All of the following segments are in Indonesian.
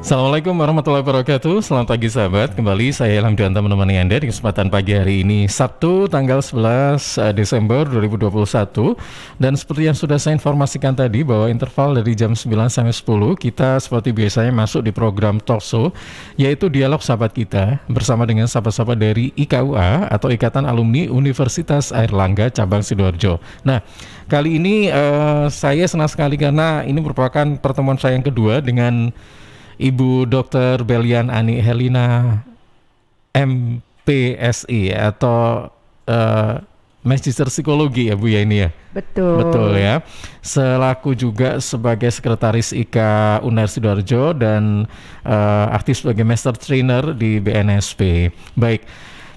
Assalamualaikum warahmatullahi wabarakatuh. Selamat pagi sahabat. Kembali saya Ilham Duanta menemani Anda di kesempatan pagi hari ini, Sabtu tanggal 11 Desember 2021. Dan seperti yang sudah saya informasikan tadi, bahwa interval dari jam 9 sampai 10 kita seperti biasanya masuk di program Talkshow, yaitu Dialog Sahabat Kita bersama dengan sahabat-sahabat dari IKUA atau Ikatan Alumni Universitas Airlangga Cabang Sidoarjo. Nah, kali ini saya senang sekali karena ini merupakan pertemuan saya yang kedua dengan Ibu Dr. Belian Ani Helina MPSI atau Magister Psikologi ya Bu ya ini ya. Betul. Betul ya. Selaku juga sebagai Sekretaris IKA UNER Sidoarjo dan aktif sebagai Master Trainer di BNSP. Baik,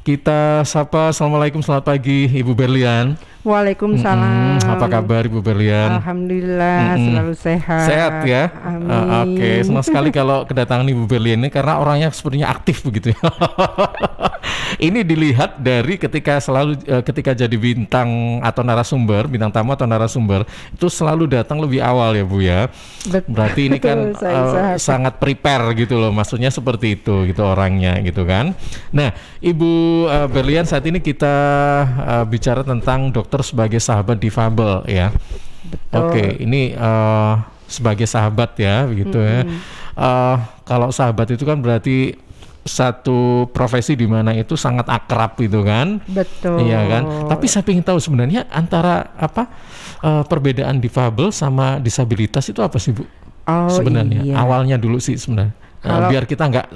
kita sapa. Assalamualaikum, selamat pagi Ibu Berlian. Waalaikumsalam. Apa kabar Ibu Berlian? Alhamdulillah selalu sehat. Sehat ya? Amin. Oke, senang sekali kalau kedatangan Ibu Berlian ini karena orangnya sepertinya aktif begitu ya. Ini dilihat dari ketika jadi bintang atau narasumber, bintang tamu atau narasumber itu selalu datang lebih awal ya Bu ya. Berarti ini kan sangat prepare gitu loh, maksudnya seperti itu gitu orangnya gitu kan. Nah, Ibu Berlian, saat ini kita bicara tentang dokter sebagai sahabat difabel ya. Betul. Oke, ini sebagai sahabat ya begitu ya. Kalau sahabat itu kan berarti satu profesi di mana itu sangat akrab gitu kan. Betul. Iya kan. Tapi saya ingin tahu sebenarnya antara perbedaan difabel sama disabilitas itu apa sih Bu? Sebenarnya iya. awalnya dulu sih sebenarnya. Biar kita nggak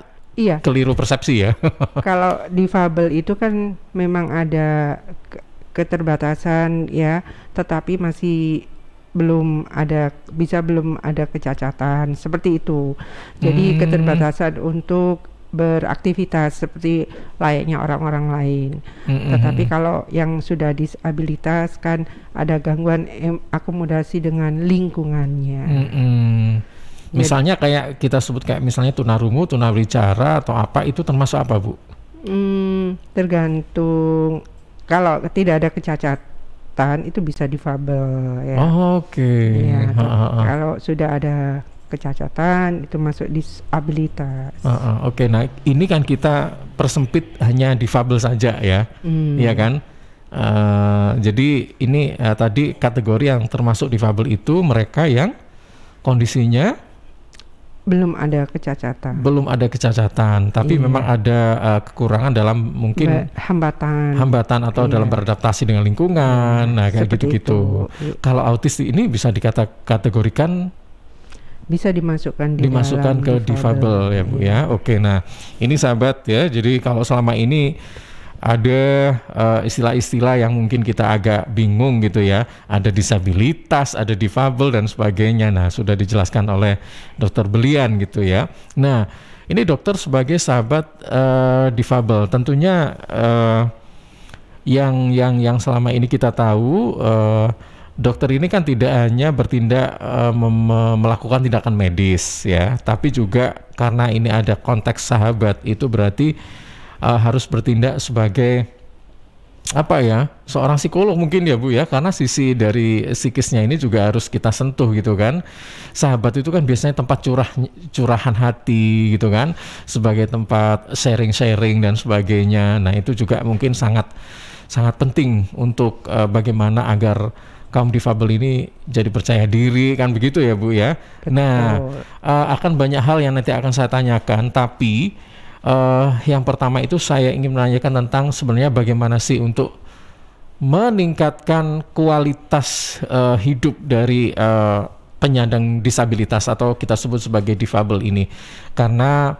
keliru persepsi ya. Kalau difabel itu kan memang ada keterbatasan ya, tetapi masih belum ada kecacatan seperti itu. Jadi keterbatasan untuk beraktivitas seperti layaknya orang-orang lain. Tetapi kalau yang sudah disabilitas kan ada gangguan akomodasi dengan lingkungannya. Misalnya kayak kita sebut kayak misalnya tunarungu, tunawicara atau apa, itu termasuk apa Bu? Tergantung. Kalau tidak ada kecacatan itu bisa difabel ya. Oke. Ya, kalau sudah ada kecacatan itu masuk disabilitas. Oke, nah ini kan kita persempit hanya difabel saja ya, iya kan? Jadi ini tadi kategori yang termasuk difabel itu mereka yang kondisinya belum ada kecacatan, tapi memang ada kekurangan dalam mungkin hambatan atau dalam beradaptasi dengan lingkungan, nah kayak gitu-gitu. Kalau autis ini bisa dikategorikan, bisa dimasukkan ke difabel ya Bu ya. Oke, nah ini sahabat ya, jadi kalau selama ini ada istilah-istilah yang mungkin kita agak bingung gitu ya, ada disabilitas, ada difabel dan sebagainya. Nah, sudah dijelaskan oleh Dokter Belian gitu ya. Nah, ini dokter sebagai sahabat difabel, tentunya yang selama ini kita tahu, dokter ini kan tidak hanya bertindak melakukan tindakan medis ya, tapi juga karena ini ada konteks sahabat, itu berarti harus bertindak sebagai seorang psikolog mungkin ya Bu ya, karena sisi dari psikisnya ini juga harus kita sentuh gitu kan. Sahabat itu kan biasanya tempat curahan hati gitu kan, sebagai tempat sharing dan sebagainya. Nah, itu juga mungkin sangat penting untuk bagaimana agar kaum difabel ini jadi percaya diri kan begitu ya Bu ya. Betul. Nah, akan banyak hal yang nanti akan saya tanyakan, tapi yang pertama itu saya ingin menanyakan tentang sebenarnya bagaimana sih untuk meningkatkan kualitas hidup dari penyandang disabilitas atau kita sebut sebagai difabel ini, karena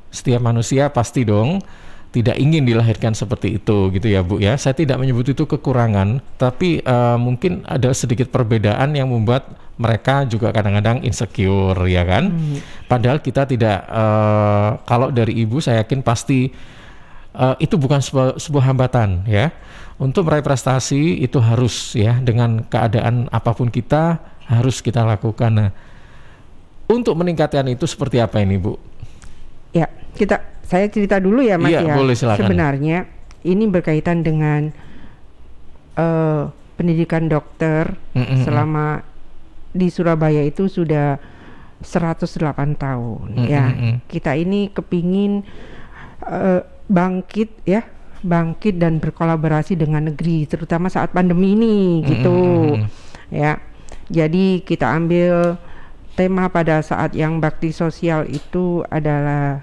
setiap manusia pasti dong tidak ingin dilahirkan seperti itu gitu ya Bu ya. Saya tidak menyebut itu kekurangan, tapi mungkin ada sedikit perbedaan yang membuat mereka juga kadang-kadang insecure ya kan. Padahal kita tidak, kalau dari Ibu saya yakin pasti itu bukan sebuah hambatan ya. Untuk meraih prestasi itu harus ya, dengan keadaan apapun kita harus kita lakukan. Nah, untuk meningkatkan itu seperti apa ini Bu? Ya, saya cerita dulu ya Mas ya. Boleh, silakan. Sebenarnya ini berkaitan dengan pendidikan dokter selama di Surabaya itu sudah 108 tahun ya. Kita ini kepingin bangkit dan berkolaborasi dengan negeri, terutama saat pandemi ini gitu ya. Jadi kita ambil tema pada saat yang bakti sosial itu adalah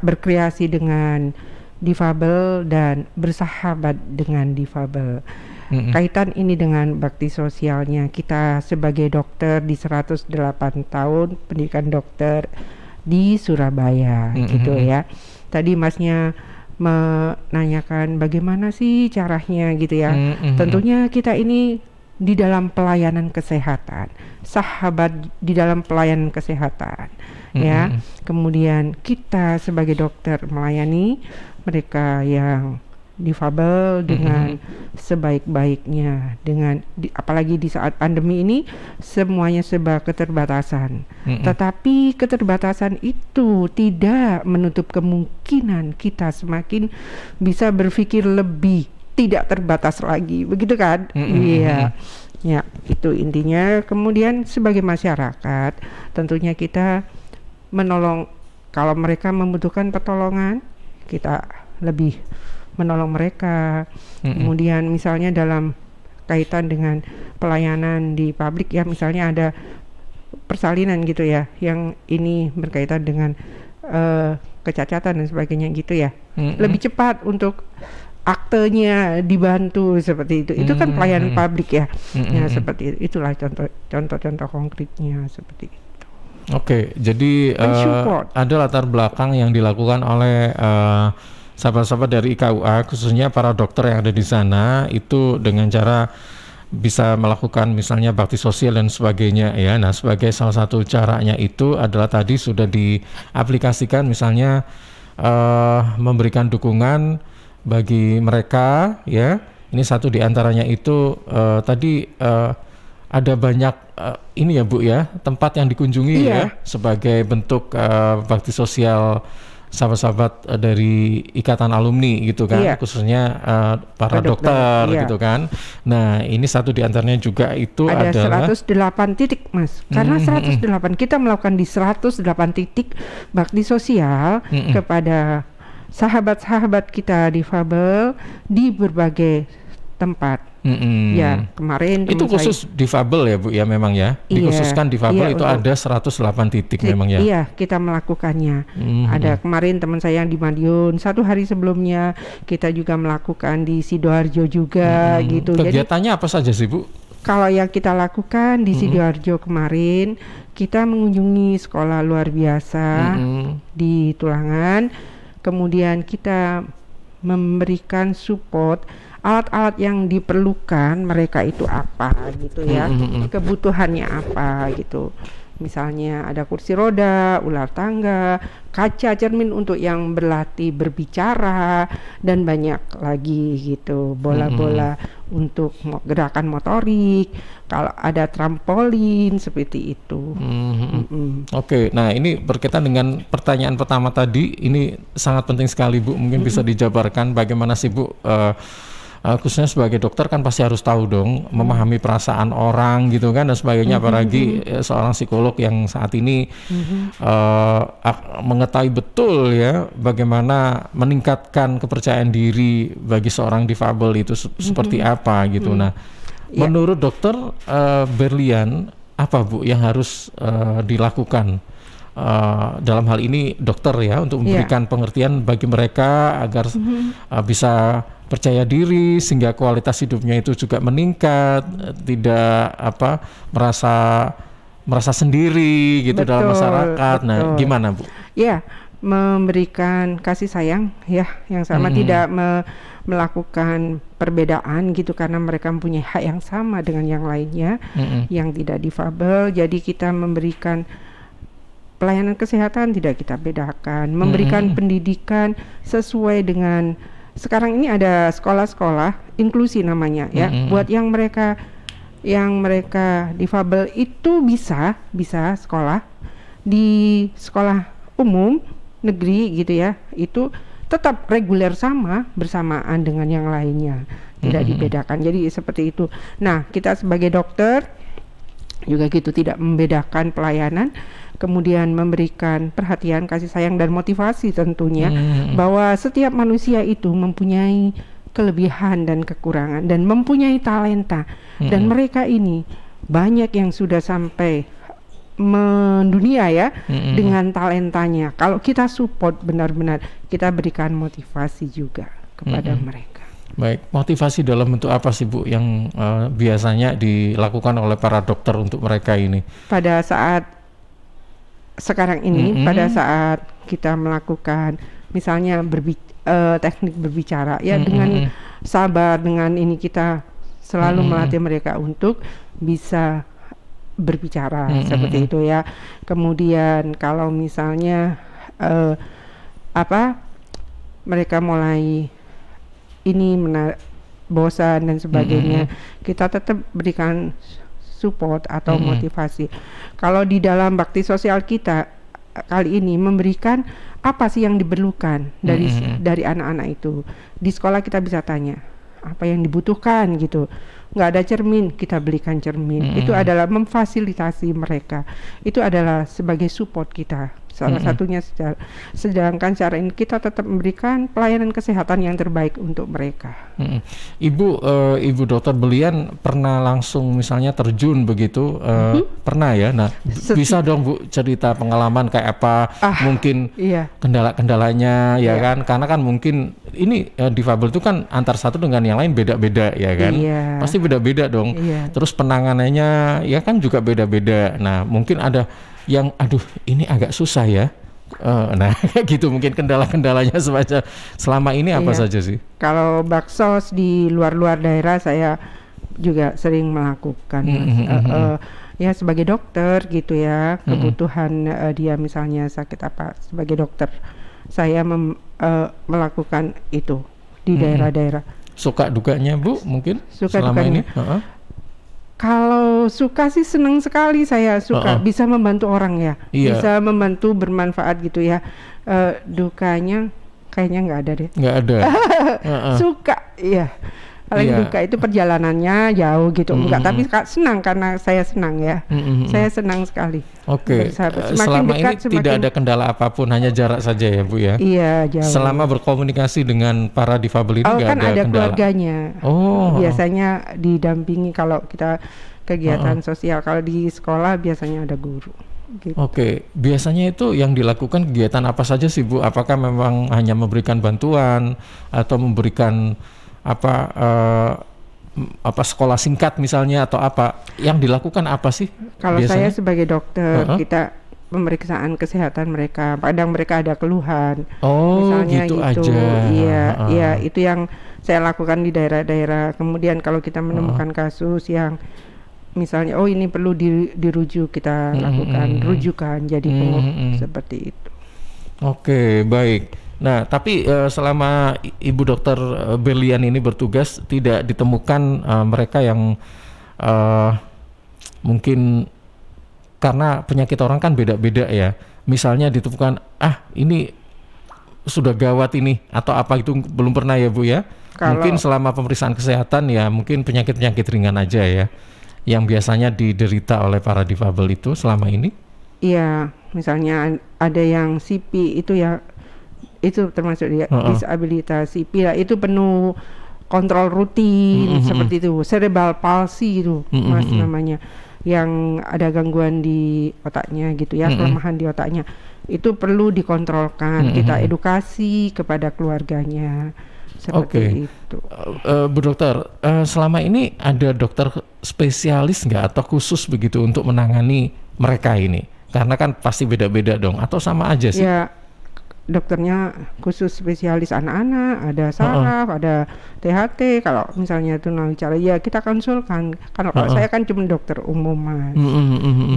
berkreasi dengan difabel dan bersahabat dengan difabel. Kaitan ini dengan bakti sosialnya, kita sebagai dokter di 108 tahun pendidikan dokter di Surabaya gitu ya. Tadi Masnya menanyakan bagaimana sih caranya gitu ya. Tentunya kita ini di dalam pelayanan kesehatan, sahabat di dalam pelayanan kesehatan ya. Kemudian kita sebagai dokter melayani mereka yang difabel dengan sebaik-baiknya, dengan apalagi di saat pandemi ini semuanya serba keterbatasan. Tetapi keterbatasan itu tidak menutup kemungkinan kita semakin bisa berpikir lebih tidak terbatas lagi, begitu kan? Iya. Ya, itu intinya. Kemudian sebagai masyarakat tentunya kita menolong, kalau mereka membutuhkan pertolongan kita lebih menolong mereka. Kemudian misalnya dalam kaitan dengan pelayanan di publik ya, misalnya ada persalinan gitu ya, yang ini berkaitan dengan kecacatan dan sebagainya gitu ya, lebih cepat untuk aktenya dibantu seperti itu. Itu kan pelayanan publik ya. Ya seperti itu. Itulah contoh-contoh konkretnya seperti itu. Oke, jadi ada latar belakang yang dilakukan oleh sahabat-sahabat dari IKUA, khususnya para dokter yang ada di sana, itu dengan cara bisa melakukan misalnya bakti sosial dan sebagainya ya. Nah, sebagai salah satu caranya itu adalah tadi sudah diaplikasikan, misalnya memberikan dukungan bagi mereka ya. Ini satu diantaranya itu tadi ada banyak ini ya Bu ya, tempat yang dikunjungi ya sebagai bentuk bakti sosial sahabat-sahabat dari Ikatan Alumni gitu kan, khususnya para dokter gitu kan. Nah, ini satu diantaranya juga itu adalah 108 titik Mas, karena 108 kita melakukan di 108 titik bakti sosial kepada sahabat-sahabat kita difabel di berbagai tempat. Ya, kemarin itu khusus difabel ya Bu ya, memang ya, dikhususkan difabel itu ada 108 titik memang ya. Iya, kita melakukannya. Ada kemarin teman saya yang di Madiun, 1 hari sebelumnya kita juga melakukan di Sidoarjo juga gitu. Kegiatannya apa saja sih Bu? Kalau yang kita lakukan di Sidoarjo kemarin, kita mengunjungi sekolah luar biasa di Tulangan. Kemudian kita memberikan support alat-alat yang diperlukan mereka itu apa gitu ya, kebutuhannya apa gitu. Misalnya ada kursi roda, ular tangga, kaca cermin untuk yang berlatih berbicara, dan banyak lagi gitu, bola-bola untuk gerakan motorik, kalau ada trampolin seperti itu. Oke, nah ini berkaitan dengan pertanyaan pertama tadi, ini sangat penting sekali Bu, mungkin bisa dijabarkan bagaimana sih Bu, khususnya sebagai dokter kan pasti harus tahu dong, memahami perasaan orang gitu kan dan sebagainya, apalagi seorang psikolog yang saat ini mengetahui betul ya bagaimana meningkatkan kepercayaan diri bagi seorang difabel itu seperti apa gitu. Nah, menurut dokter Berlian, apa Bu yang harus dilakukan dalam hal ini dokter ya, untuk memberikan pengertian bagi mereka agar bisa percaya diri sehingga kualitas hidupnya itu juga meningkat, tidak merasa sendiri gitu dalam masyarakat. Nah, gimana Bu? Ya, memberikan kasih sayang ya yang sama, tidak melakukan perbedaan gitu, karena mereka mempunyai hak yang sama dengan yang lainnya yang tidak difabel. Jadi kita memberikan pelayanan kesehatan tidak kita bedakan, memberikan pendidikan sesuai dengan, sekarang ini ada sekolah-sekolah inklusi namanya ya, buat yang mereka difabel itu bisa sekolah di sekolah umum negeri gitu ya, itu tetap reguler sama bersamaan dengan yang lainnya, tidak dibedakan. Jadi seperti itu. Nah, kita sebagai dokter juga gitu, tidak membedakan pelayanan, kemudian memberikan perhatian, kasih sayang dan motivasi tentunya, bahwa setiap manusia itu mempunyai kelebihan dan kekurangan dan mempunyai talenta, dan mereka ini banyak yang sudah sampai mendunia ya dengan talentanya. Kalau kita support benar-benar, kita berikan motivasi juga kepada mereka. Baik, motivasi dalam bentuk apa sih Bu yang biasanya dilakukan oleh para dokter untuk mereka ini? Pada saat sekarang ini, pada saat kita melakukan misalnya teknik berbicara ya, dengan sabar, dengan ini kita selalu melatih mereka untuk bisa berbicara seperti itu ya. Kemudian kalau misalnya mereka mulai ini bosan dan sebagainya, kita tetap berikan support atau motivasi. Kalau di dalam bakti sosial kita kali ini memberikan apa sih yang diperlukan dari anak-anak itu. Di sekolah kita bisa tanya apa yang dibutuhkan gitu. Nggak ada cermin, kita belikan cermin. Itu adalah memfasilitasi mereka. Itu adalah sebagai support kita. Salah satunya sedangkan secara ini kita tetap memberikan pelayanan kesehatan yang terbaik untuk mereka. Ibu Dokter Belian pernah langsung misalnya terjun begitu, pernah ya? Nah, bisa dong Bu cerita pengalaman kayak apa, mungkin kendala-kendalanya ya kan? Karena kan mungkin ini difabel itu kan antar satu dengan yang lain beda-beda ya kan? Pasti beda-beda dong. Terus penanganannya ya kan juga beda-beda. Nah, mungkin ada yang aduh ini agak susah ya, nah gitu mungkin kendala-kendalanya selama ini apa saja sih? Kalau baksos di luar daerah saya juga sering melakukan, ya sebagai dokter gitu ya, kebutuhan dia misalnya sakit apa, sebagai dokter saya melakukan itu di daerah-daerah. Suka dukanya Bu mungkin suka selama dukanya. ini? Kalau suka sih senang sekali, saya suka bisa membantu orang ya, bisa membantu, bermanfaat gitu ya. Dukanya kayaknya nggak ada deh. Nggak ada. Suka, iya. Paling duka itu perjalanannya jauh gitu, enggak, tapi senang karena saya senang ya. Saya senang sekali. Oke. Selama dekat, ini tidak ada kendala apapun, hanya jarak saja ya Bu ya. Iya, jauh. Selama berkomunikasi dengan para difabel ini nggak kan ada kendala. Keluarganya. Biasanya didampingi kalau kita kegiatan sosial. Kalau di sekolah biasanya ada guru. Gitu. Oke, biasanya itu yang dilakukan kegiatan apa saja sih Bu? Apakah memang hanya memberikan bantuan atau memberikan sekolah singkat misalnya atau apa? Yang dilakukan apa sih? Kalau biasanya? Saya sebagai dokter, kita pemeriksaan kesehatan mereka. Kadang mereka ada keluhan. Misalnya gitu itu, aja. Iya, itu yang saya lakukan di daerah-daerah. Kemudian kalau kita menemukan kasus yang misalnya ini perlu dirujuk, kita lakukan rujukan jadi seperti itu. Oke, baik. Nah, tapi selama Ibu Dokter Berlian ini bertugas, tidak ditemukan mereka yang mungkin karena penyakit orang kan beda-beda ya. Misalnya ditemukan, ini sudah gawat ini atau apa, itu belum pernah ya Bu ya? Mungkin selama pemeriksaan kesehatan ya mungkin penyakit-penyakit ringan aja ya, yang biasanya diderita oleh para difabel itu selama ini? Iya, misalnya ada yang CP itu ya, itu termasuk dia disabilitas CP lah, itu penuh kontrol rutin seperti itu. Cerebral palsy itu Mas namanya, yang ada gangguan di otaknya gitu ya, kelemahan di otaknya, itu perlu dikontrolkan. Kita edukasi kepada keluarganya seperti itu. Bu Dokter, selama ini ada dokter spesialis nggak atau khusus begitu untuk menangani mereka ini? Karena kan pasti beda-beda dong, atau sama aja sih? Ya, dokternya khusus spesialis anak-anak, ada saraf, ada THT. Kalau misalnya tunawicara ya kita konsulkan. Kalau saya kan cuma dokter umum Mas.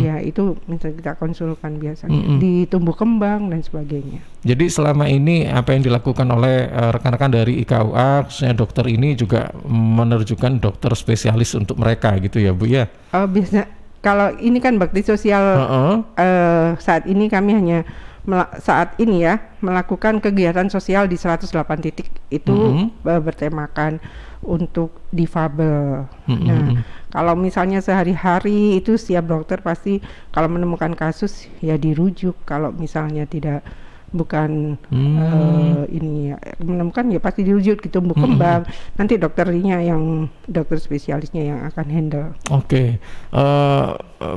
Ya itu misalnya kita konsulkan biasanya di tumbuh kembang dan sebagainya. Jadi selama ini apa yang dilakukan oleh rekan-rekan dari IKUA, khususnya dokter ini juga menerjukan dokter spesialis untuk mereka gitu ya Bu ya? Biasa kalau ini kan bakti sosial saat ini kami hanya saat ini ya melakukan kegiatan sosial di 108 titik itu bertemakan untuk difabel. Nah, kalau misalnya sehari-hari itu setiap dokter pasti kalau menemukan kasus ya dirujuk. Kalau misalnya tidak bukan ini ya, menemukan ya pasti dirujuk gitu, tumbuh kembang. Nanti dokter spesialisnya yang akan handle. Oke.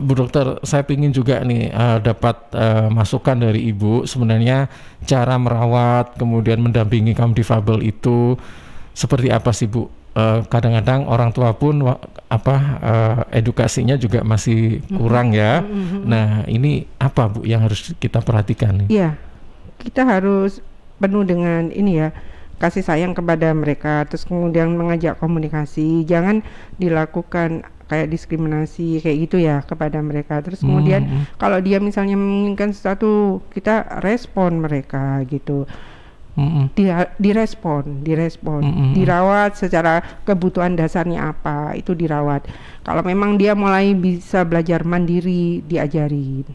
Bu dokter, saya ingin juga nih dapat masukan dari Ibu, sebenarnya cara merawat kemudian mendampingi kaum difabel itu seperti apa sih Bu? Kadang-kadang orang tua pun edukasinya juga masih kurang ya. Nah, ini apa Bu yang harus kita perhatikan nih? Iya. Kita harus penuh dengan ini ya, kasih sayang kepada mereka, terus kemudian mengajak komunikasi, jangan dilakukan kayak diskriminasi kayak gitu ya kepada mereka. Terus kemudian kalau dia misalnya menginginkan sesuatu, kita respon mereka gitu. Direspon, dirawat secara kebutuhan dasarnya apa, itu dirawat. Kalau memang dia mulai bisa belajar mandiri, diajarin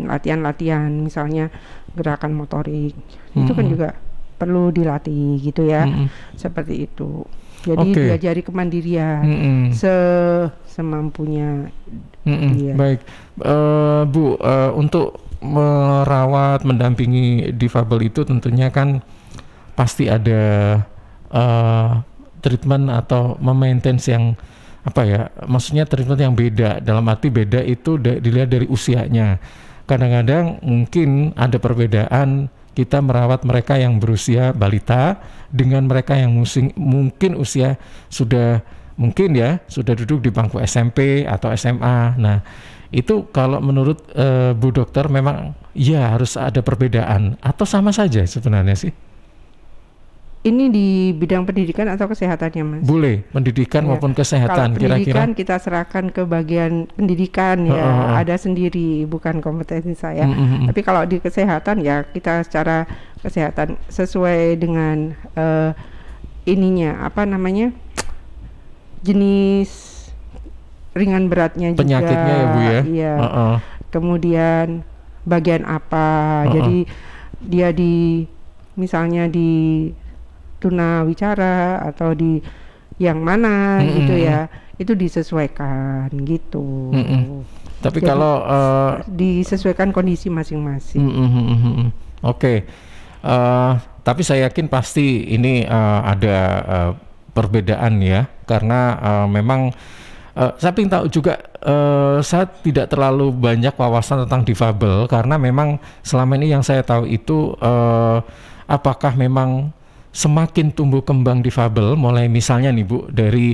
latihan-latihan, misalnya gerakan motorik, itu kan juga perlu dilatih gitu ya, seperti itu. Jadi diajari kemandirian semampunya. Baik, Bu, untuk merawat, mendampingi difabel itu tentunya kan pasti ada treatment atau maintenance yang maksudnya treatment yang beda. Dalam arti beda itu dilihat dari usianya. Kadang-kadang mungkin ada perbedaan kita merawat mereka yang berusia balita dengan mereka yang mungkin usia sudah duduk di bangku SMP atau SMA. Nah, itu kalau menurut Bu Dokter memang ya harus ada perbedaan atau sama saja sebenarnya sih? Ini di bidang pendidikan atau kesehatannya, Mas? Boleh, pendidikan maupun kesehatan. Kalau pendidikan kita serahkan ke bagian pendidikan ya, ada sendiri, bukan kompetensi saya. Tapi kalau di kesehatan ya kita secara kesehatan sesuai dengan jenis ringan beratnya juga. Penyakitnya ya Bu ya? Iya. Kemudian bagian apa, jadi dia misalnya di tunawicara atau di yang mana gitu ya, itu disesuaikan gitu. Tapi jadi, kalau disesuaikan kondisi masing-masing. Oke. Tapi saya yakin pasti ini ada perbedaan ya, karena memang saya ingin tahu juga, saya tidak terlalu banyak wawasan tentang difabel karena memang selama ini yang saya tahu itu apakah memang semakin tumbuh kembang difabel, mulai misalnya nih Bu dari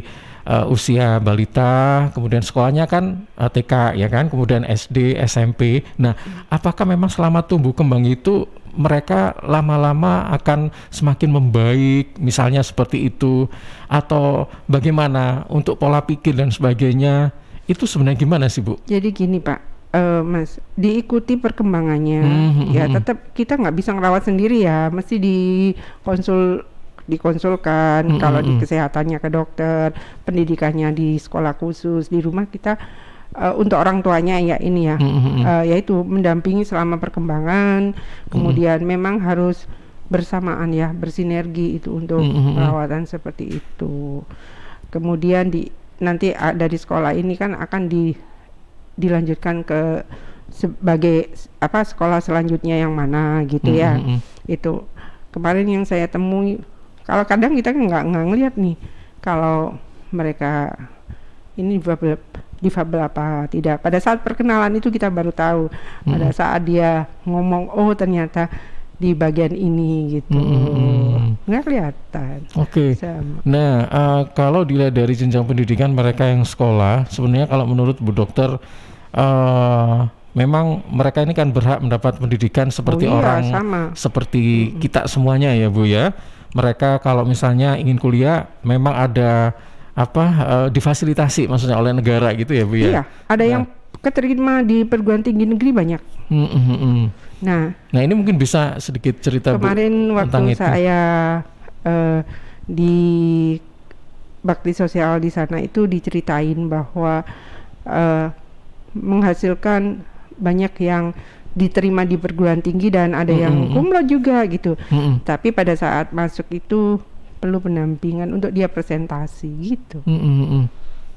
usia balita, kemudian sekolahnya kan TK ya kan, kemudian SD, SMP. Nah, apakah memang selama tumbuh kembang itu mereka lama-lama akan semakin membaik, misalnya seperti itu, atau bagaimana untuk pola pikir dan sebagainya, itu sebenarnya gimana sih Bu? Jadi gini Pak, Mas, diikuti perkembangannya, ya tetap kita nggak bisa ngerawat sendiri ya, mesti dikonsulkan. Kalau di kesehatannya ke dokter, pendidikannya di sekolah khusus, di rumah kita untuk orang tuanya ya ini ya, yaitu mendampingi selama perkembangan, kemudian memang harus bersamaan ya, bersinergi itu untuk perawatan seperti itu. Kemudian nanti dari sekolah ini kan akan dilanjutkan ke sebagai sekolah selanjutnya yang mana gitu ya. Itu kemarin yang saya temui, kalau kadang kita nggak ngelihat nih kalau mereka ini difabel apa tidak. Pada saat perkenalan itu kita baru tahu. Pada saat dia ngomong, oh ternyata di bagian ini gitu, nggak kelihatan. Oke. Nah, kalau dilihat dari jenjang pendidikan mereka yang sekolah, sebenarnya kalau menurut Bu Dokter, memang mereka ini kan berhak mendapat pendidikan seperti seperti kita semuanya ya Bu ya. Mereka kalau misalnya ingin kuliah, memang ada difasilitasi maksudnya oleh negara gitu ya Bu ya. Iya, ada yang keterima di perguruan tinggi negeri banyak. Nah ini mungkin bisa sedikit cerita kemarin Bu waktu saya di bakti sosial di sana itu diceritain bahwa menghasilkan banyak yang diterima di perguruan tinggi dan ada yang cum laude juga gitu. Tapi pada saat masuk itu perlu pendampingan untuk dia presentasi gitu.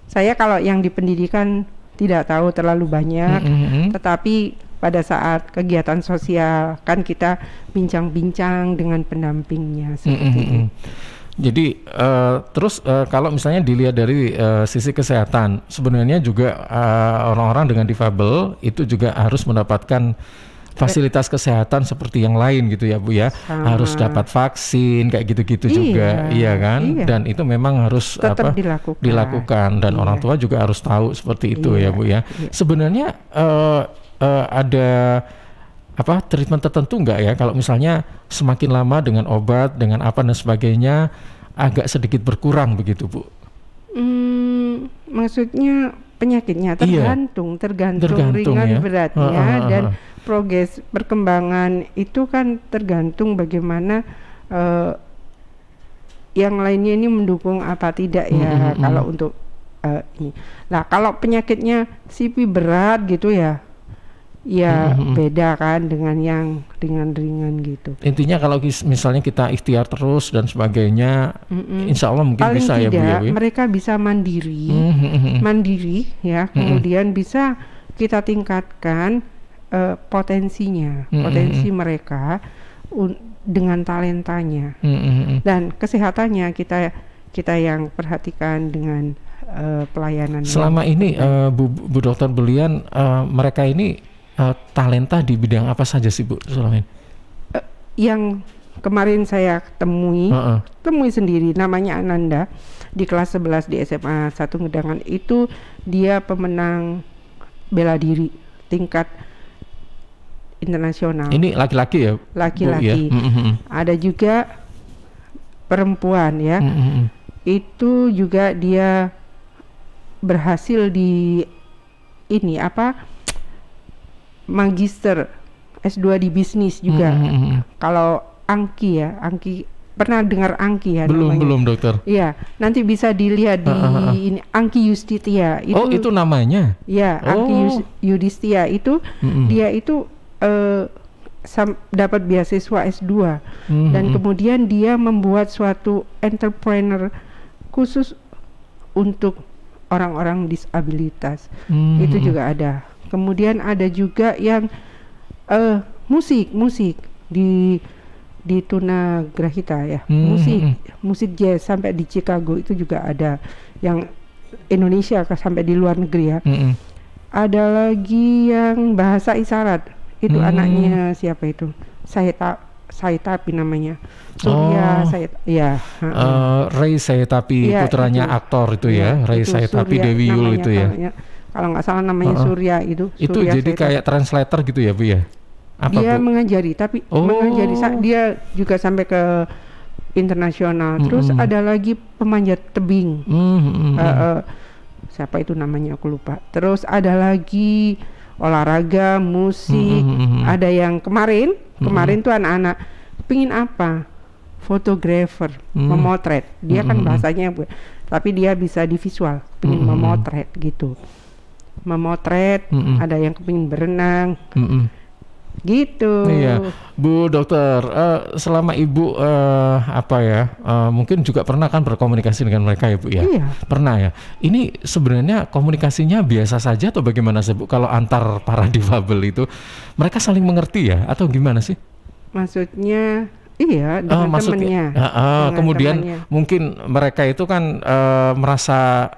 Saya kalau yang di pendidikan tidak tahu terlalu banyak, tetapi pada saat kegiatan sosial kan kita bincang-bincang dengan pendampingnya seperti itu. Jadi terus kalau misalnya dilihat dari sisi kesehatan, sebenarnya juga orang-orang dengan difabel itu juga harus mendapatkan fasilitas kesehatan seperti yang lain gitu ya Bu ya. Harus dapat vaksin kayak gitu-gitu juga, iya kan? Dan itu memang harus tetap dilakukan dan orang tua juga harus tahu seperti itu ya Bu ya. Sebenarnya ada treatment tertentu nggak ya kalau misalnya semakin lama dengan obat dengan apa dan sebagainya agak sedikit berkurang begitu Bu? Maksudnya penyakitnya tergantung ringan beratnya dan progres perkembangan itu kan tergantung bagaimana yang lainnya ini mendukung apa tidak ya. Kalau untuk ini, nah kalau penyakitnya CP berat gitu ya beda kan dengan yang ringan-ringan gitu. Intinya kalau misalnya kita ikhtiar terus dan sebagainya, insya Allah mungkin paling bisa tidak, ya Bu ya. Mereka bisa mandiri ya, kemudian bisa kita tingkatkan potensi mereka dengan talentanya dan kesehatannya kita yang perhatikan dengan pelayanan. Selama ini Bu Dokter Berlian, mereka ini talenta di bidang apa saja sih Bu selama ini? Yang kemarin saya temui sendiri, namanya Ananda, di kelas 11 di SMA 1 Ngedangan. Itu dia pemenang bela diri tingkat internasional. Ini laki-laki ya? Laki-laki. Ada juga perempuan ya. Itu juga dia berhasil di magister S2 di bisnis juga. Kalau Angki pernah dengar Angki ya? Belum dokter. Iya, nanti bisa dilihat di ini, Angki Yustitia. Itu namanya? Ya, Angki Yudhistia itu dia itu dapat beasiswa S2 dan kemudian dia membuat suatu entrepreneur khusus untuk orang-orang disabilitas. Itu juga ada. Kemudian ada juga yang musik di Tunagrahita ya, musik jazz sampai di Chicago itu juga ada, yang Indonesia sampai di luar negeri ya. Ada lagi yang bahasa isyarat, itu anaknya siapa itu? Saitapi namanya. Surya Ray Saitapi, putranya aktor itu ya, Ray Saitapi Dewi Yul itu ya. Kalau nggak salah namanya Surya itu. Itu Surya jadi kayak translator gitu ya Bu ya? Dia mengajari, tapi dia juga sampai ke internasional. Terus ada lagi pemanjat tebing. Siapa itu namanya aku lupa. Terus ada lagi olahraga, musik. Ada yang kemarin tuh anak-anak pingin apa? Fotografer, memotret. Dia kan bahasanya tapi dia bisa di visual, pingin memotret gitu. Ada yang kepingin berenang. Gitu. Iya, Bu Dokter, selama Ibu mungkin juga pernah kan berkomunikasi dengan mereka ya Bu ya? Iya. Pernah ya. Ini sebenarnya komunikasinya biasa saja atau bagaimana sih Bu? Kalau antar para difabel itu mereka saling mengerti ya atau gimana sih? Maksudnya dengan temannya. Kemudian temannya. Mungkin mereka itu kan merasa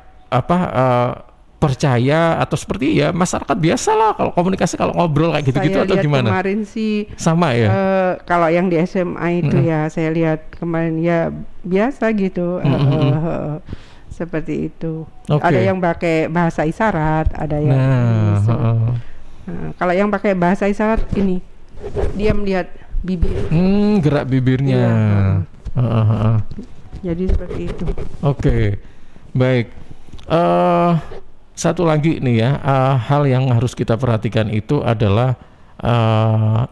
percaya atau seperti ya masyarakat biasa lah kalau komunikasi, kalau ngobrol kayak gitu-gitu atau gimana? Kemarin sih sama ya. Kalau yang di SMA itu ya saya lihat kemarin ya biasa gitu. Seperti itu. Ada yang pakai bahasa isyarat, ada yang kalau yang pakai bahasa isyarat ini dia melihat bibir. Gerak bibirnya. Jadi seperti itu. Oke. Baik. Satu lagi nih ya, hal yang harus kita perhatikan itu adalah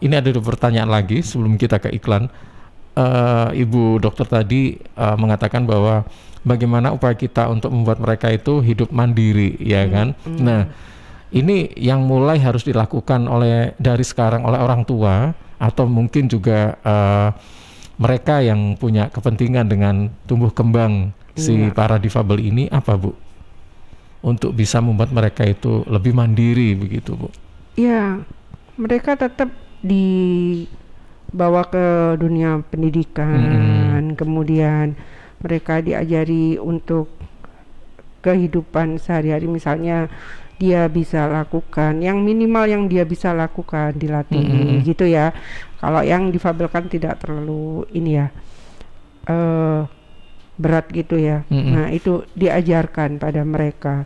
ini ada dua pertanyaan lagi sebelum kita ke iklan. Ibu dokter tadi mengatakan bahwa bagaimana upaya kita untuk membuat mereka itu hidup mandiri, ya kan? Nah, ini yang mulai harus dilakukan dari sekarang oleh orang tua atau mungkin juga mereka yang punya kepentingan dengan tumbuh kembang si para difabel ini apa, Bu? Untuk bisa membuat mereka itu lebih mandiri begitu, Bu? Ya, mereka tetap dibawa ke dunia pendidikan, kemudian mereka diajari untuk kehidupan sehari-hari, misalnya dia bisa lakukan yang minimal yang dia bisa lakukan dilatih gitu ya. Kalau yang difabelkan tidak terlalu ini ya berat gitu ya. Nah itu diajarkan pada mereka,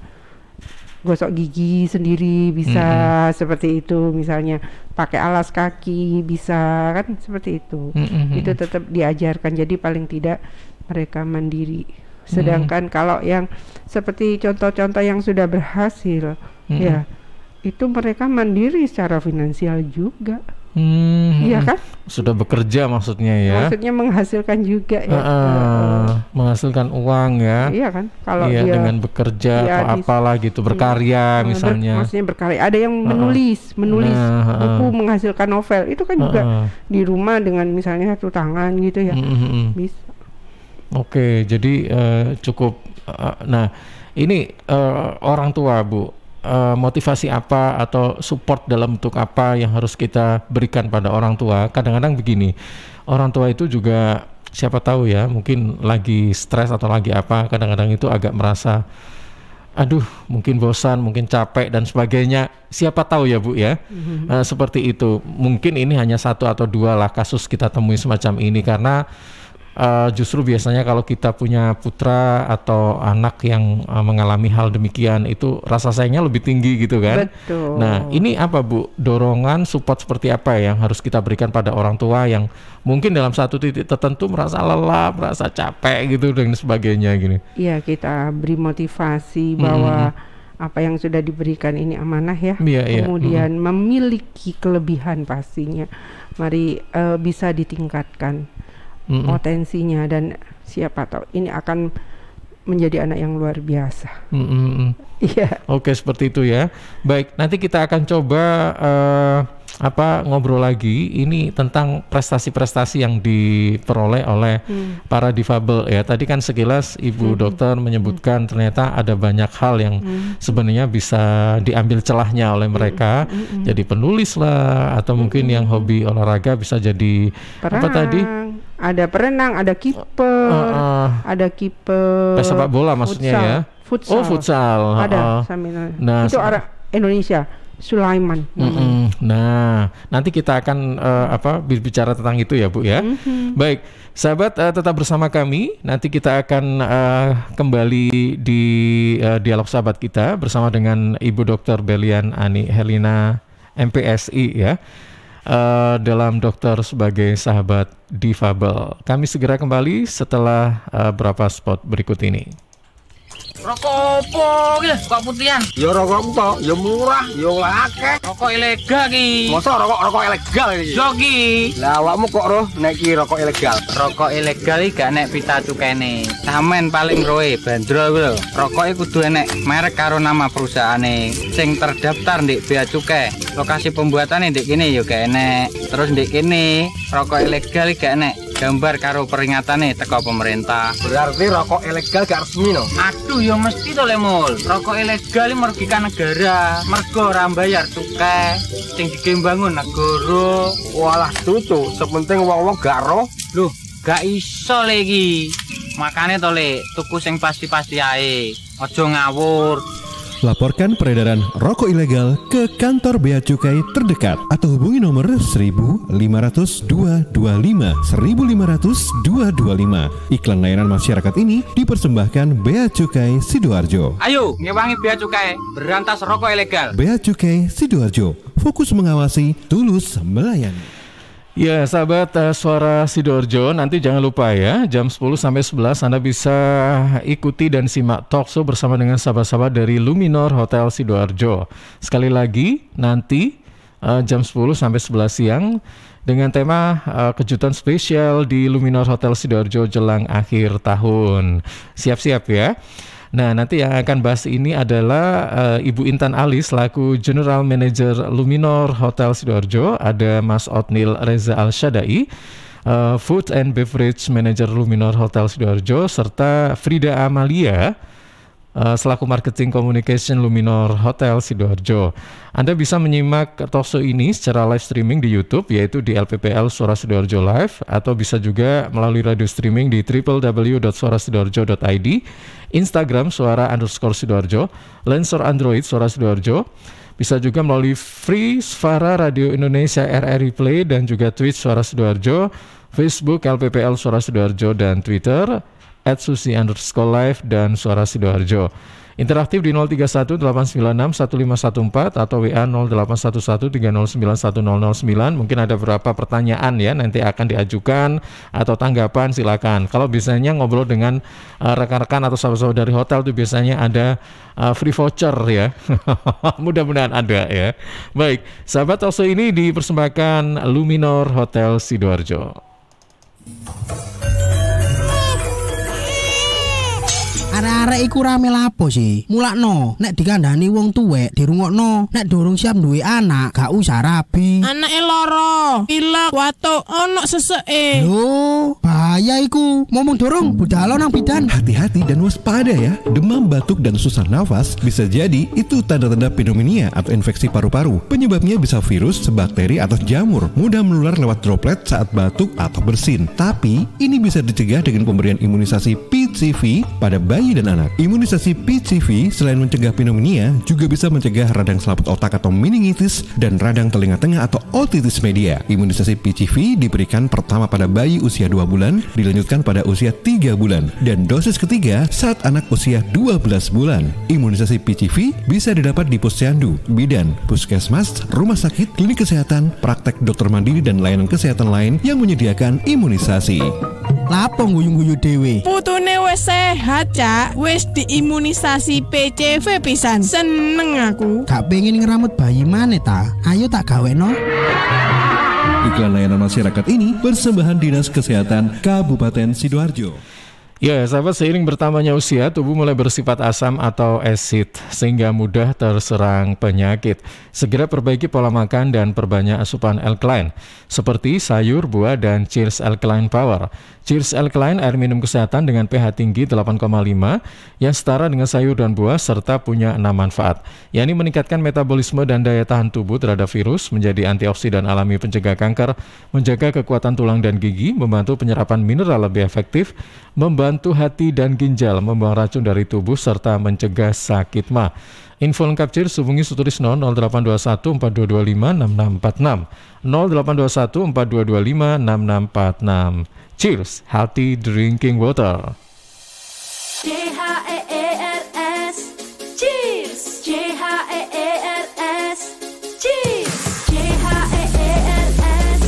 gosok gigi sendiri bisa seperti itu, misalnya pakai alas kaki bisa kan seperti itu. Itu tetap diajarkan, jadi paling tidak mereka mandiri. Sedangkan kalau yang seperti contoh-contoh yang sudah berhasil ya itu mereka mandiri secara finansial juga. Iya kan? Sudah bekerja maksudnya ya. Maksudnya menghasilkan juga ya. Menghasilkan uang ya. Iya kan? Kalau dia dia dengan bekerja atau apalah gitu, berkarya misalnya. Maksudnya berkarya. Ada yang menulis buku, menghasilkan novel. Itu kan juga di rumah dengan misalnya satu tangan gitu ya. Bisa. Oke, jadi cukup. Nah, ini orang tua, Bu, motivasi apa atau support dalam bentuk apa yang harus kita berikan pada orang tua? Kadang-kadang begini, orang tua itu juga siapa tahu ya, mungkin lagi stres atau lagi apa. Kadang-kadang itu agak merasa, aduh, mungkin bosan, mungkin capek dan sebagainya. Siapa tahu ya, Bu ya, seperti itu. Mungkin ini hanya satu atau dua lah kasus kita temui semacam ini, karena justru biasanya kalau kita punya putra atau anak yang mengalami hal demikian itu rasa sayangnya lebih tinggi gitu kan. Betul. Nah ini apa, Bu, dorongan support seperti apa yang harus kita berikan pada orang tua yang mungkin dalam satu titik tertentu merasa lelah, merasa capek gitu dan sebagainya gini. Iya, kita beri motivasi bahwa apa yang sudah diberikan ini amanah ya. Kemudian memiliki kelebihan pastinya. Mari bisa ditingkatkan potensinya, dan siapa tahu ini akan menjadi anak yang luar biasa. Iya. Oke, seperti itu ya. Baik, nanti kita akan coba ngobrol lagi ini tentang prestasi-prestasi yang diperoleh oleh para difabel ya. Tadi kan sekilas Ibu Dokter menyebutkan ternyata ada banyak hal yang sebenarnya bisa diambil celahnya oleh mereka. Jadi penulis lah, atau mungkin yang hobi olahraga bisa jadi apa tadi? Ada perenang, ada kiper, ada kiper. Sepak bola maksudnya futsal. Ya. Futsal. Oh, futsal. Ada. Nah, itu orang Indonesia, Sulaiman. Nah, nanti kita akan berbicara tentang itu ya, Bu ya. Baik, sahabat, tetap bersama kami. Nanti kita akan kembali di dialog sahabat kita bersama dengan Ibu Dr. Belian Ani Helina MPSI ya. Dalam dokter sebagai sahabat difabel. Kami segera kembali setelah beberapa spot berikut ini. Rokok opo ki? Kok putihan? Ya rokok kok, ya murah, ya akeh. Rokok ilegal ki. Masa rokok ilegal iki? Yo ki. Lah awakmu kok roh nek ki rokok ilegal? Rokok ilegal iki gak nek pita cukene. Samen paling roe bandrol kuwi lho. Rokoke kudu enek merek karo nama perusahaane sing terdaftar ndek bea cukai. Lokasi pembuatane ndek kene ya gak enek. Terus ndek kene rokok ilegal iki gak enek gambar karo peringatane teko pemerintah. Berarti rokok ilegal gak resmi no? Aduh ya mesti to Lemul. Rokok ilegal merugikan negara. Mergo ora bayar cukai sing digembangun negara. Walah tutu, sepenting wong-wong gak roh. Loh, gak iso lagi. Makane to Le, tuku sing pasti-pasti ae. Aja ngawur. Laporkan peredaran rokok ilegal ke kantor Bea Cukai terdekat atau hubungi nomor 1.500 225 1.500 225. Iklan layanan masyarakat ini dipersembahkan Bea Cukai Sidoarjo. Ayo, ngewangi Bea Cukai, berantas rokok ilegal. Bea Cukai Sidoarjo, fokus mengawasi, tulus melayani. Ya sahabat, Suara Sidoarjo, nanti jangan lupa ya, jam 10 sampai 11 Anda bisa ikuti dan simak talkshow bersama dengan sahabat-sahabat dari Luminor Hotel Sidoarjo. Sekali lagi nanti jam 10 sampai 11 siang dengan tema kejutan spesial di Luminor Hotel Sidoarjo jelang akhir tahun. Siap-siap ya. Nah, nanti yang akan bahas ini adalah Ibu Intan Ali selaku General Manager Luminor Hotel Sidoarjo, ada Mas Otnil Reza Al-Syadai, Food and Beverage Manager Luminor Hotel Sidoarjo, serta Frida Amalia selaku Marketing Communication Luminor Hotel Sidoarjo. Anda bisa menyimak talkshow ini secara live streaming di YouTube, yaitu di LPPL Suara Sidoarjo Live, atau bisa juga melalui radio streaming di www.suarasidoarjo.id, Instagram Suara_Sidoarjo, Lensor Android Suara Sidoarjo. Bisa juga melalui Free Suara Radio Indonesia RRI Play dan juga Twitch Suara Sidoarjo, Facebook LPPL Suara Sidoarjo, dan Twitter @susi_live dan Suara Sidoarjo. Interaktif di 0318961514 atau WA 0811309109. Mungkin ada beberapa pertanyaan ya nanti akan diajukan atau tanggapan, silakan. Kalau biasanya ngobrol dengan rekan-rekan atau sahabat-sahabat dari hotel itu biasanya ada free voucher ya. Mudah-mudahan ada ya. Baik, sahabat, talkshow ini dipersembahkan Luminor Hotel Sidoarjo. Arek-arek iku rame lapo sih? Mulakno, nek dikandani wong tuwek dirungokno, nek durung siap duwe anak, gak usah rabi. Anake loro, pilek, watuk, ono seseke. Lho, bahaya iku. Ngomong dorong, budal nang bidan. Hati-hati dan waspada ya. Demam, batuk, dan susah nafas bisa jadi itu tanda-tanda pneumonia atau infeksi paru-paru. Penyebabnya bisa virus, bakteri, atau jamur. Mudah menular lewat droplet saat batuk atau bersin. Tapi ini bisa dicegah dengan pemberian imunisasi PCV pada bayi dan anak. Imunisasi PCV selain mencegah pneumonia juga bisa mencegah radang selaput otak atau meningitis dan radang telinga tengah atau otitis media. Imunisasi PCV diberikan pertama pada bayi usia 2 bulan, dilanjutkan pada usia 3 bulan, dan dosis ketiga saat anak usia 12 bulan. Imunisasi PCV bisa didapat di posyandu, bidan, puskesmas, rumah sakit, klinik kesehatan, praktek dokter mandiri, dan layanan kesehatan lain yang menyediakan imunisasi. Lapo guyu-guyu dewe? Putune wis sehat, Cak. Wis diimunisasi PCV pisan. Seneng aku. Gak pengen ngeramut bayi maneh ta? Ayo tak gaweno. Iklan layanan masyarakat ini persembahan Dinas Kesehatan Kabupaten Sidoarjo. Ya, sahabat, seiring bertambahnya usia, tubuh mulai bersifat asam atau asid, sehingga mudah terserang penyakit. Segera perbaiki pola makan dan perbanyak asupan alkaline, seperti sayur, buah, dan Cheers Alkaline Power. Cheers Alkaline, air minum kesehatan dengan pH tinggi 8,5, yang setara dengan sayur dan buah, serta punya 6 manfaat, yakni meningkatkan metabolisme dan daya tahan tubuh terhadap virus, menjadi antioksidan alami pencegah kanker, menjaga kekuatan tulang dan gigi, membantu penyerapan mineral lebih efektif, membantu hati dan ginjal, membuang racun dari tubuh, serta mencegah sakit mah. Info lengkap Cheers hubungi Sutrisno 0821 4225 6646 0821 4225 6646. Cheers, healthy drinking water. CHEERS, Cheers, CHEERS, Cheers, CHEERS,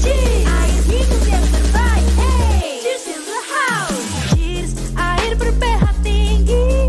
Cheers, air minum yang terbaik, hey, Cheers in the house. Cheers, air ber-pH tinggi.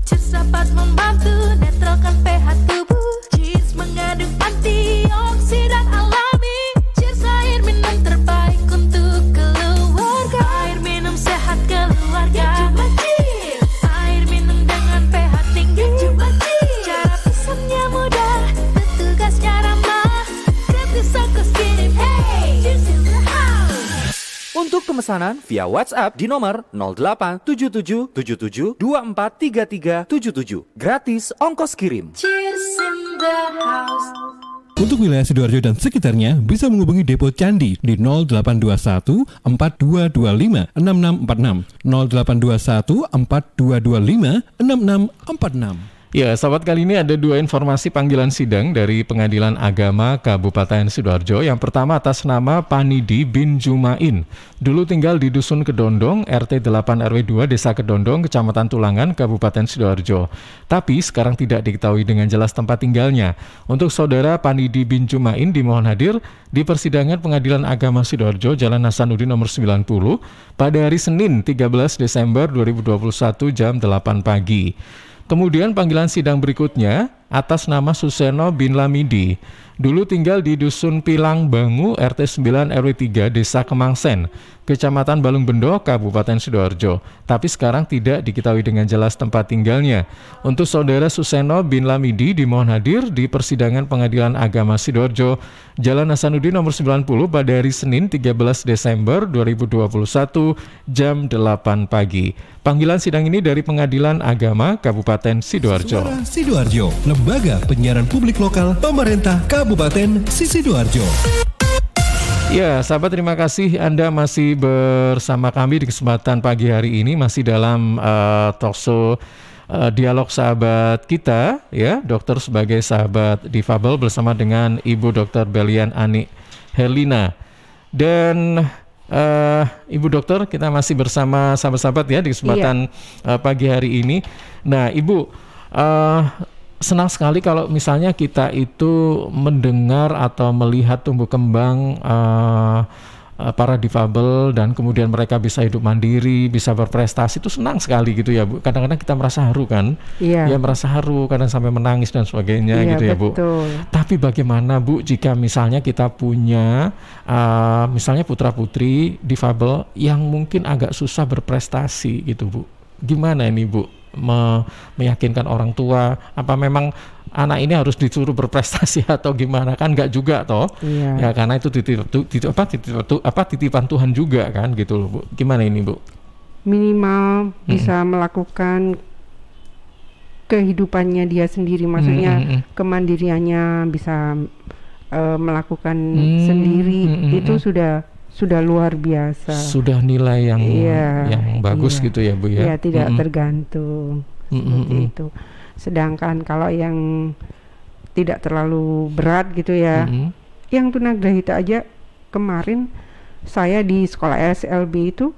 Cheers dapat membantu netralkan pH tubuh. Cheers mengandung antioksidan alami. Cheers, air minum terbaik untuk keluarga. Air minum sehat keluarga. Cuma Cheers, air minum dengan pH tinggi. Cuma Cheers, cara pesannya mudah, petugasnya ramah. Gratis ongkos kirim, hey, Cheers in the house. Untuk pemesanan via WhatsApp di nomor 087777243377. Gratis ongkos kirim. Cheers in the house. Untuk wilayah Sidoarjo dan sekitarnya bisa menghubungi Depo Candi di 0821 4225 6646 0821 4225 6646. Ya, sahabat, kali ini ada dua informasi panggilan sidang dari Pengadilan Agama Kabupaten Sidoarjo. Yang pertama atas nama Panidi bin Jumain. Dulu tinggal di Dusun Kedondong, RT 8 RW 2, Desa Kedondong, Kecamatan Tulangan, Kabupaten Sidoarjo. Tapi sekarang tidak diketahui dengan jelas tempat tinggalnya. Untuk saudara Panidi bin Jumain dimohon hadir di persidangan Pengadilan Agama Sidoarjo, Jalan Hasanuddin nomor 90, pada hari Senin 13 Desember 2021 jam 8 pagi. Kemudian panggilan sidang berikutnya atas nama Suseno bin Lamidi. Dulu tinggal di Dusun Pilang Bangu, RT 9 RW 3, Desa Kemangsen, Kecamatan Balung Bendo, Kabupaten Sidoarjo. Tapi sekarang tidak diketahui dengan jelas tempat tinggalnya. Untuk saudara Suseno bin Lamidi dimohon hadir di persidangan Pengadilan Agama Sidoarjo, Jalan Hasanuddin nomor 90 pada hari Senin 13 Desember 2021 jam 8 pagi. Panggilan sidang ini dari Pengadilan Agama Kabupaten Sidoarjo. Suara Sidoarjo, lembaga penyiaran publik lokal pemerintah Kabupaten Sidoarjo. Ya, sahabat, terima kasih Anda masih bersama kami di kesempatan pagi hari ini, masih dalam talkshow dialog sahabat kita, ya, dokter sebagai sahabat difabel bersama dengan Ibu Dr. Belian Ani Herlina. Dan Ibu Dokter, kita masih bersama sahabat-sahabat ya di kesempatan pagi hari ini. Nah, Ibu, senang sekali kalau misalnya kita itu mendengar atau melihat tumbuh kembang para difabel dan kemudian mereka bisa hidup mandiri, bisa berprestasi, itu senang sekali gitu ya Bu. Kadang-kadang kita merasa haru kan, ya merasa haru, kadang sampai menangis dan sebagainya gitu ya Bu. Tapi bagaimana Bu jika misalnya kita punya misalnya putra-putri difabel yang mungkin agak susah berprestasi gitu Bu. Gimana ini Bu meyakinkan orang tua, apa memang anak ini harus disuruh berprestasi atau gimana, kan enggak juga toh ya, karena itu titipan Tuhan juga kan gitu loh Bu. Gimana ini Bu? Minimal bisa melakukan kehidupannya dia sendiri, maksudnya kemandiriannya bisa melakukan sendiri, itu sudah luar biasa. Sudah nilai yang bagus gitu ya Bu ya. Iya, tidak tergantung seperti itu. Sedangkan kalau yang tidak terlalu berat gitu ya, yang tunagrahita aja, kemarin saya di sekolah SLB itu,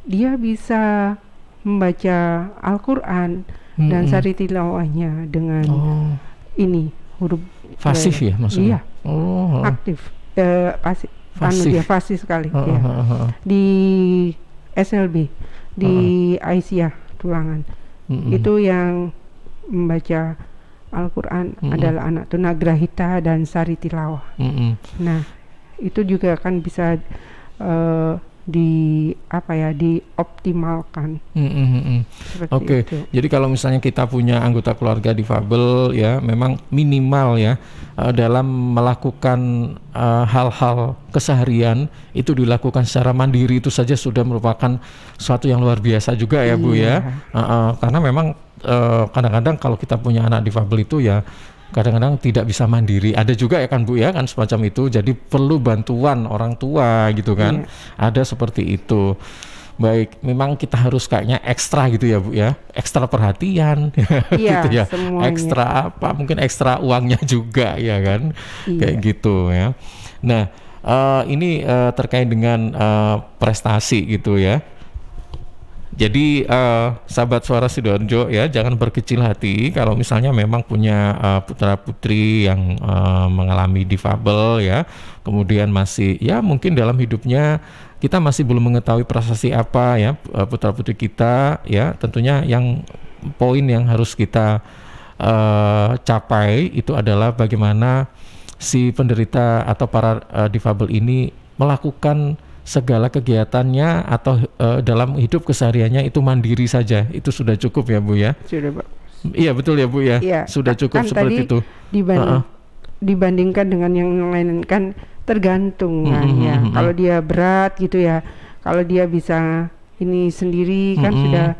dia bisa membaca Al-Quran dan sari tilawahnya dengan ini huruf fasih ya maksudnya. Iya, aktif, fasih sekali. Di SLB, di Aisyah Tulangan, itu yang membaca Al-Quran adalah anak tunagrahita dan sari tilawah. Nah, itu juga kan bisa dioptimalkan. Oke. Jadi kalau misalnya kita punya anggota keluarga difabel ya, memang minimal ya dalam melakukan hal-hal keseharian itu dilakukan secara mandiri, itu saja sudah merupakan suatu yang luar biasa juga ya Bu ya. Karena memang kadang-kadang kalau kita punya anak difabel itu ya kadang-kadang tidak bisa mandiri. Ada juga ya kan Bu ya, kan semacam itu. Jadi perlu bantuan orang tua gitu kan. Ada seperti itu. Baik, memang kita harus kayaknya ekstra gitu ya Bu ya. Ekstra perhatian gitu ya. Semuanya. Ekstra apa? Mungkin ekstra uangnya juga ya kan. Kayak gitu ya. Nah, ini terkait dengan prestasi gitu ya. Jadi sahabat Suara Sidoarjo ya, jangan berkecil hati kalau misalnya memang punya putra-putri yang mengalami difabel ya, kemudian masih ya mungkin dalam hidupnya kita masih belum mengetahui prestasi apa ya putra-putri kita ya. Tentunya yang poin yang harus kita capai itu adalah bagaimana si penderita atau para difabel ini melakukan segala kegiatannya atau dalam hidup kesehariannya itu mandiri saja, itu sudah cukup ya Bu ya. Sudah Pak. Iya betul ya Bu ya. Sudah cukup kan seperti itu. Dibandingkan dengan yang lain kan tergantung kan ya. Kalau dia berat gitu ya, kalau dia bisa ini sendiri kan sudah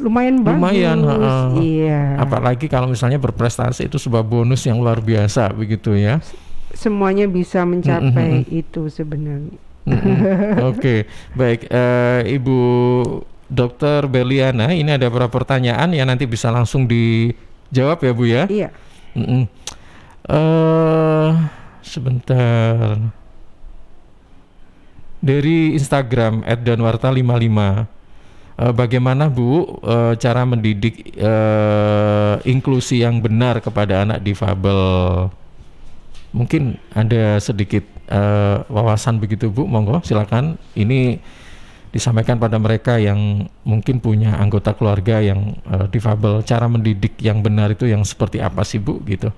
lumayan bagus. Iya. Apalagi kalau misalnya berprestasi itu sebuah bonus yang luar biasa begitu ya. Semuanya bisa mencapai itu sebenarnya. Oke, baik Ibu Dr. Berliana, ini ada beberapa pertanyaan yang nanti bisa langsung dijawab ya Bu ya. Iya. Sebentar. Dari Instagram @danwarta55. Bagaimana Bu cara mendidik inklusi yang benar kepada anak difabel? Mungkin ada sedikit wawasan begitu Bu, monggo silakan. Ini disampaikan pada mereka yang mungkin punya anggota keluarga yang difabel. Cara mendidik yang benar itu yang seperti apa sih Bu gitu?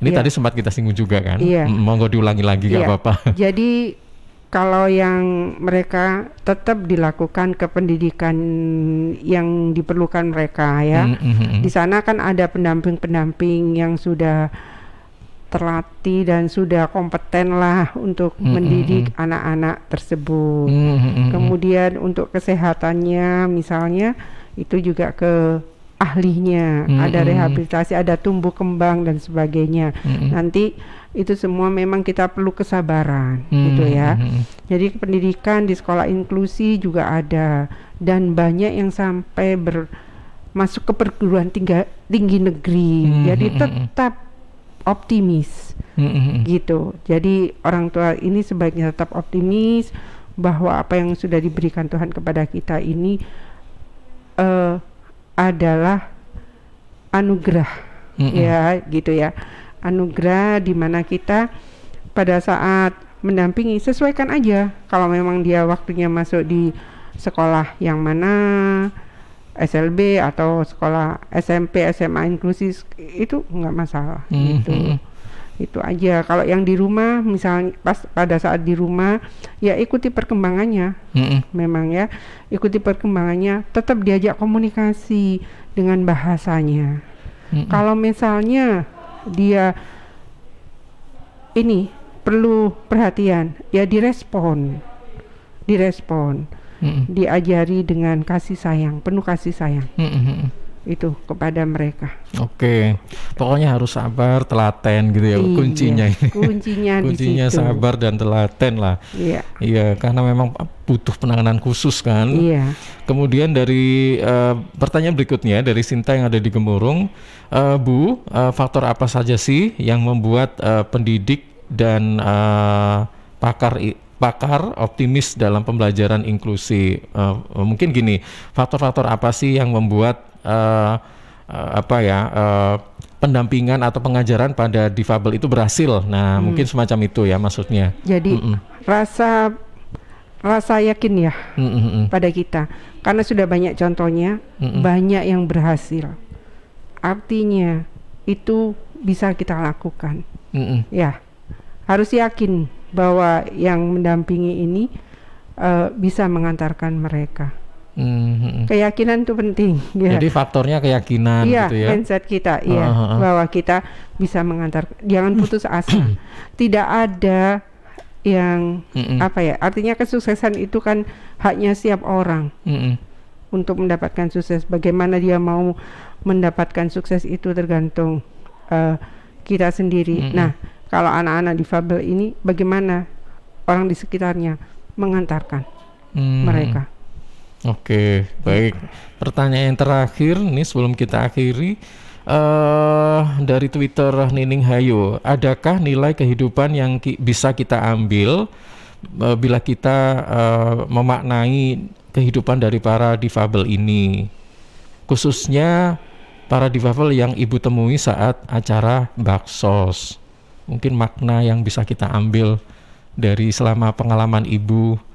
Ini tadi sempat kita singgung juga kan. Monggo diulangi lagi nggak apa-apa. Jadi kalau yang mereka tetap dilakukan ke pendidikan yang diperlukan mereka ya. Di sana kan ada pendamping-pendamping yang sudah terlatih dan sudah kompeten lah untuk mendidik anak-anak tersebut. Kemudian untuk kesehatannya misalnya itu juga ke ahlinya, ada rehabilitasi, ada tumbuh kembang dan sebagainya. Nanti itu semua memang kita perlu kesabaran gitu ya. Jadi pendidikan di sekolah inklusi juga ada, dan banyak yang sampai masuk ke perguruan tinggi negeri. Jadi tetap optimis gitu. Jadi orang tua ini sebaiknya tetap optimis bahwa apa yang sudah diberikan Tuhan kepada kita ini adalah anugerah ya gitu ya, anugerah di mana kita pada saat mendampingi sesuaikan aja kalau memang dia waktunya masuk di sekolah yang mana SLB atau sekolah SMP, SMA inklusif itu nggak masalah gitu. Itu aja. Kalau yang di rumah misalnya pada saat di rumah ya ikuti perkembangannya. Memang ya, ikuti perkembangannya, tetap diajak komunikasi dengan bahasanya. Kalau misalnya dia ini perlu perhatian, ya direspon. Diajari dengan kasih sayang, penuh kasih sayang. Itu kepada mereka. Oke, pokoknya harus sabar, telaten gitu ya. Kuncinya kuncinya sabar dan telaten lah. Iya, karena memang butuh penanganan khusus kan. Kemudian dari pertanyaan berikutnya dari Sinta yang ada di Gemurung, Bu, faktor apa saja sih yang membuat pendidik dan pakar optimis dalam pembelajaran inklusi? Mungkin gini, faktor-faktor apa sih yang membuat pendampingan atau pengajaran pada difabel itu berhasil? Nah, mungkin semacam itu ya maksudnya. Jadi rasa yakin ya pada kita, karena sudah banyak contohnya, banyak yang berhasil. Artinya itu bisa kita lakukan. Ya, harus yakin bahwa yang mendampingi ini bisa mengantarkan mereka. Keyakinan itu penting ya. Jadi faktornya keyakinan gitu ya. Mindset kita bahwa kita bisa mengantar, jangan putus asa. Tidak ada yang artinya kesuksesan itu kan haknya setiap orang untuk mendapatkan sukses. Bagaimana dia mau mendapatkan sukses itu tergantung kita sendiri. Nah, kalau anak-anak difabel ini bagaimana orang di sekitarnya mengantarkan mereka. Oke, baik. Pertanyaan yang terakhir nih sebelum kita akhiri, dari Twitter Nining Hayu, adakah nilai kehidupan yang bisa kita ambil bila kita memaknai kehidupan dari para difabel ini, khususnya para difabel yang Ibu temui saat acara Baksos? Mungkin makna yang bisa kita ambil dari selama pengalaman Ibu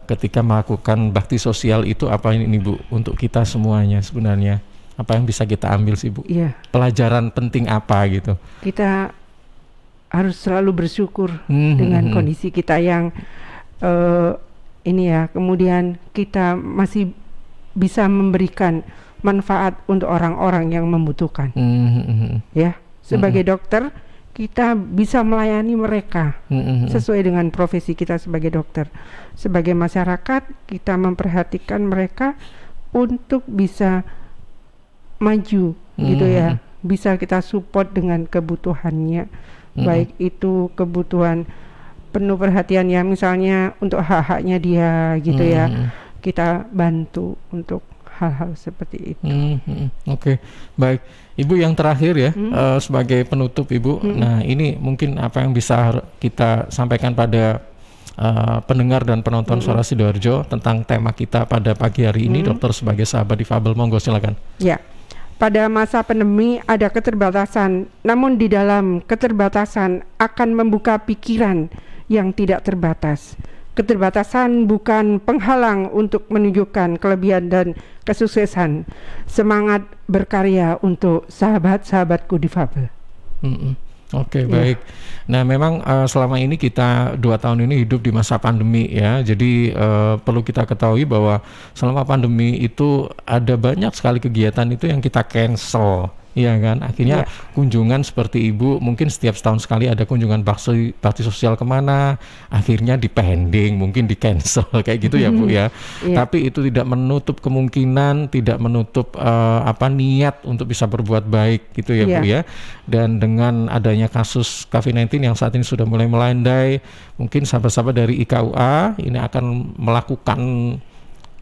ketika melakukan bakti sosial itu apa ini Bu untuk kita semuanya sebenarnya? Apa yang bisa kita ambil sih Bu? Pelajaran penting apa gitu? Kita harus selalu bersyukur dengan kondisi kita yang ini ya. Kemudian kita masih bisa memberikan manfaat untuk orang-orang yang membutuhkan. Ya, sebagai dokter kita bisa melayani mereka sesuai dengan profesi kita sebagai dokter. Sebagai masyarakat kita memperhatikan mereka untuk bisa maju gitu ya. Bisa kita support dengan kebutuhannya. Baik itu kebutuhan penuh perhatian ya, misalnya untuk hak-haknya dia gitu ya. Kita bantu untuk hal-hal seperti itu. Oke, baik. Ibu yang terakhir ya, sebagai penutup Ibu, nah ini mungkin apa yang bisa kita sampaikan pada pendengar dan penonton Suara Sidoarjo tentang tema kita pada pagi hari ini, dokter sebagai sahabat difabel, monggo silakan. Ya, pada masa pandemi ada keterbatasan, namun di dalam keterbatasan akan membuka pikiran yang tidak terbatas. Keterbatasan bukan penghalang untuk menunjukkan kelebihan dan kesuksesan. Semangat berkarya untuk sahabat-sahabatku difabel. Oke, baik. Nah, memang selama ini kita 2 tahun ini hidup di masa pandemi ya. Jadi perlu kita ketahui bahwa selama pandemi itu ada banyak sekali kegiatan itu yang kita cancel. Iya kan, akhirnya kunjungan seperti Ibu mungkin setiap setahun sekali ada kunjungan bakti sosial kemana, akhirnya dipending, mungkin di cancel kayak gitu ya Bu ya. Tapi itu tidak menutup kemungkinan, tidak menutup niat untuk bisa berbuat baik gitu ya Bu ya. Dan dengan adanya kasus COVID-19 yang saat ini sudah mulai melandai, mungkin sahabat-sahabat dari IKUA ini akan melakukan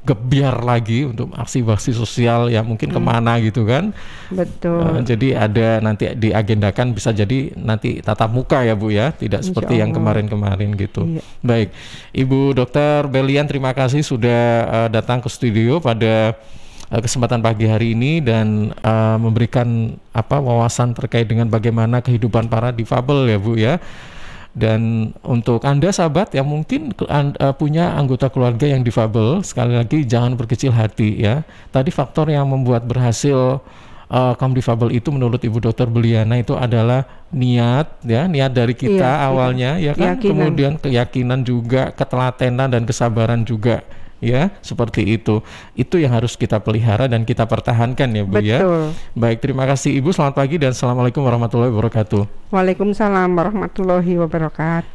gebiar lagi untuk aksi-aksi sosial ya mungkin kemana gitu kan. Betul. Jadi ada nanti diagendakan bisa jadi nanti tatap muka ya Bu ya, tidak seperti yang kemarin-kemarin gitu. Baik, Ibu Dr. Belian terima kasih sudah datang ke studio pada kesempatan pagi hari ini dan memberikan wawasan terkait dengan bagaimana kehidupan para difabel ya Bu ya. Dan untuk Anda sahabat yang mungkin punya anggota keluarga yang difabel, sekali lagi jangan berkecil hati ya. Tadi faktor yang membuat berhasil kaum difabel itu menurut Ibu Dr. Beliana itu adalah niat ya, niat dari kita awalnya ya kan, kemudian keyakinan juga, ketelatenan dan kesabaran juga. Ya, seperti itu. Itu yang harus kita pelihara dan kita pertahankan ya Bu ya. Baik, terima kasih Ibu. Selamat pagi dan Assalamualaikum warahmatullahi wabarakatuh. Waalaikumsalam warahmatullahi wabarakatuh.